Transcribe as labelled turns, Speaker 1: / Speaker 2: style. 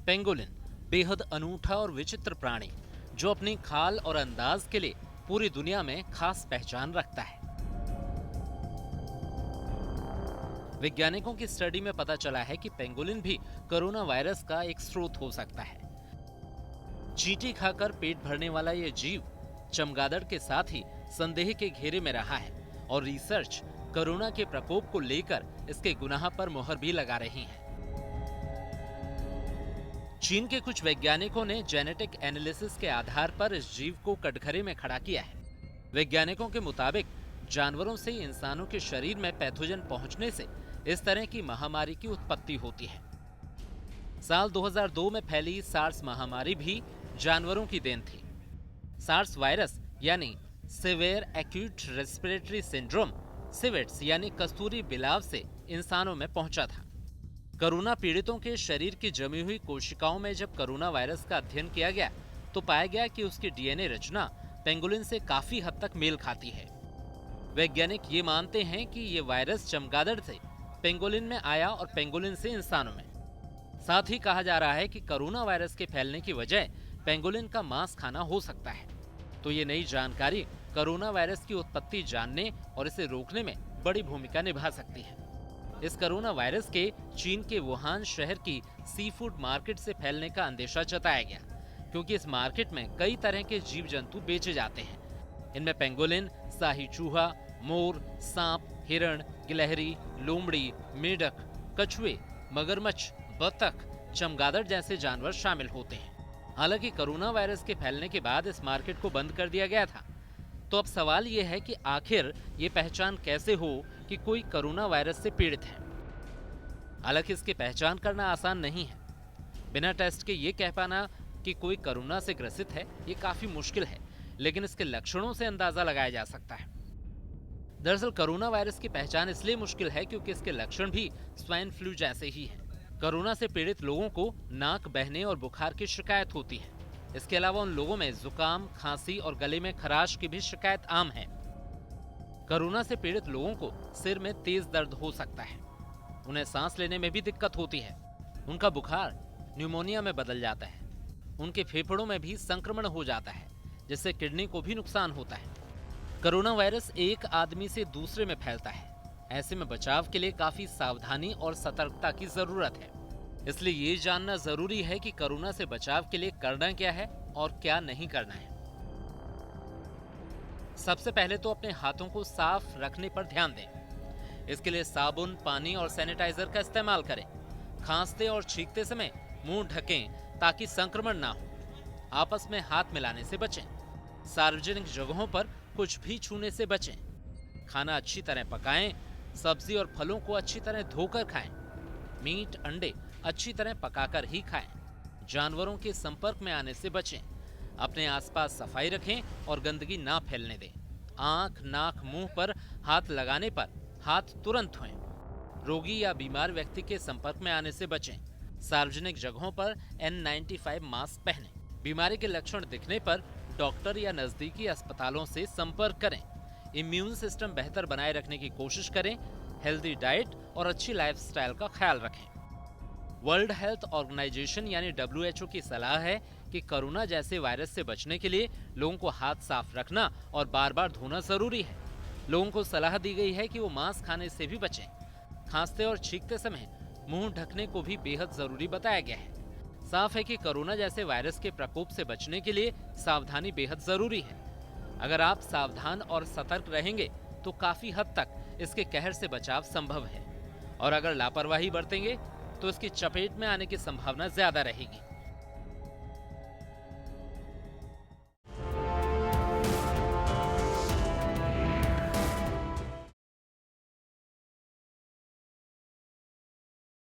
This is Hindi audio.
Speaker 1: पेंगोलिन बेहद अनूठा और विचित्र प्राणी जो अपनी खाल और अंदाज के लिए पूरी दुनिया में खास पहचान रखता है। वैज्ञानिकों की स्टडी में पता चला है कि पेंगोलिन भी कोरोना वायरस का एक स्रोत हो सकता है। चींटी खाकर पेट भरने वाला यह जीव चमगादड़ के साथ ही संदेह के घेरे में रहा है और रिसर्च कोरोना के प्रकोप को लेकर इसके गुनाह पर मुहर भी लगा रही है। चीन के कुछ वैज्ञानिकों ने जेनेटिक एनालिसिस के आधार पर इस जीव को कटघरे में खड़ा किया है। वैज्ञानिकों के मुताबिक जानवरों से इंसानों के शरीर में पैथोजन पहुंचने से इस तरह की महामारी की उत्पत्ति होती है। साल 2002 में फैली सार्स महामारी भी जानवरों की देन थी। सार्स वायरस यानी सीवियर एक्यूट रेस्पिरेटरी सिंड्रोम सिविट्स यानी कस्तूरी बिलाव से इंसानों में पहुंचा था। कोरोना पीड़ितों के शरीर की जमी हुई कोशिकाओं में जब कोरोना वायरस का अध्ययन किया गया तो पाया गया कि उसकी डीएनए रचना पेंगोलिन से काफी हद तक मेल खाती है। वैज्ञानिक ये मानते हैं कि ये वायरस चमगादड़ से पेंगोलिन में आया और पेंगोलिन से इंसानों में। साथ ही कहा जा रहा है कि कोरोना वायरस के फैलने की वजह पेंगोलिन का मांस खाना हो सकता है। तो ये नई जानकारी कोरोना वायरस की उत्पत्ति जानने और इसे रोकने में बड़ी भूमिका निभा सकती है। इस कोरोना वायरस के चीन के वुहान शहर की सी फूड मार्केट से फैलने का अंदेशा जताया गया, क्योंकि इस मार्केट में कई तरह के जीव जंतु बेचे जाते हैं। इनमें पेंगोलिन, शाही चूहा, मोर, सांप, हिरण, गिलहरी, लोमड़ी, मेढक, कछुए, मगरमच्छ, बतख, चमगादड़ जैसे जानवर शामिल होते हैं। हालांकि कोरोना वायरस के फैलने के बाद इस मार्केट को बंद कर दिया गया था। तो अब सवाल यह है कि आखिर ये पहचान कैसे हो कि कोई कोरोना वायरस से पीड़ित है। हालांकि इसकी पहचान करना आसान नहीं है। बिना टेस्ट के ये कह पाना कि कोई कोरोना से ग्रसित है ये काफी मुश्किल है, लेकिन इसके लक्षणों से अंदाजा लगाया जा सकता है। दरअसल कोरोना वायरस की पहचान इसलिए मुश्किल है क्योंकि इसके लक्षण भी स्वाइन फ्लू जैसे ही हैं। कोरोना से पीड़ित लोगों को नाक बहने और बुखार की शिकायत होती है। इसके अलावा उन लोगों में जुकाम, खांसी और गले में खराश की भी शिकायत आम है। कोरोना से पीड़ित लोगों को सिर में तेज दर्द हो सकता है। उन्हें सांस लेने में भी दिक्कत होती है। उनका बुखार न्यूमोनिया में बदल जाता है। उनके फेफड़ों में भी संक्रमण हो जाता है, जिससे किडनी को भी नुकसान होता है। कोरोना वायरस एक आदमी से दूसरे में फैलता है। ऐसे में बचाव के लिए काफी सावधानी और सतर्कता की जरूरत है। इसलिए ये जानना जरूरी है कि कोरोना से बचाव के लिए करना क्या है और क्या नहीं करना है। सबसे पहले तो अपने हाथों को साफ रखने पर ध्यान दें। इसके लिए साबुन, पानी और सैनिटाइजर का इस्तेमाल करें। खांसते और छींकते समय मुंह ढकें ताकि संक्रमण ना हो। आपस में हाथ मिलाने से बचें। सार्वजनिक जगहों पर कुछ भी छूने से बचें। खाना अच्छी तरह पकाएं। सब्जी और फलों को अच्छी तरह धोकर खाएं। मीट, अंडे अच्छी तरह पकाकर ही खाएं। जानवरों के संपर्क में आने से बचें। अपने आसपास सफाई रखें और गंदगी ना फैलने दें। आंख, नाक, मुंह पर हाथ लगाने पर हाथ तुरंत धोएं। रोगी या बीमार व्यक्ति के संपर्क में आने से बचें। सार्वजनिक जगहों पर N95 मास्क पहनें। बीमारी के लक्षण दिखने पर डॉक्टर या नजदीकी अस्पतालों से संपर्क करें। इम्यून सिस्टम बेहतर बनाए रखने की कोशिश करें। हेल्दी डाइट और अच्छी लाइफस्टाइल का ख्याल रखें। वर्ल्ड हेल्थ ऑर्गेनाइजेशन यानी WHO की सलाह है कि कोरोना जैसे वायरस से बचने के लिए लोगों को हाथ साफ रखना और बार बार धोना जरूरी है। लोगों को सलाह दी गई है कि वो मांस खाने से भी बचें। खांसते और छींकते समय मुंह ढकने को भी बेहद जरूरी बताया गया है। साफ है कि कोरोना जैसे वायरस के प्रकोप से बचने के लिए सावधानी बेहद जरूरी है। अगर आप सावधान और सतर्क रहेंगे तो काफी हद तक इसके कहर से बचाव संभव है, और अगर लापरवाही बरतेंगे तो इसकी चपेट में आने की संभावना ज्यादा रहेगी।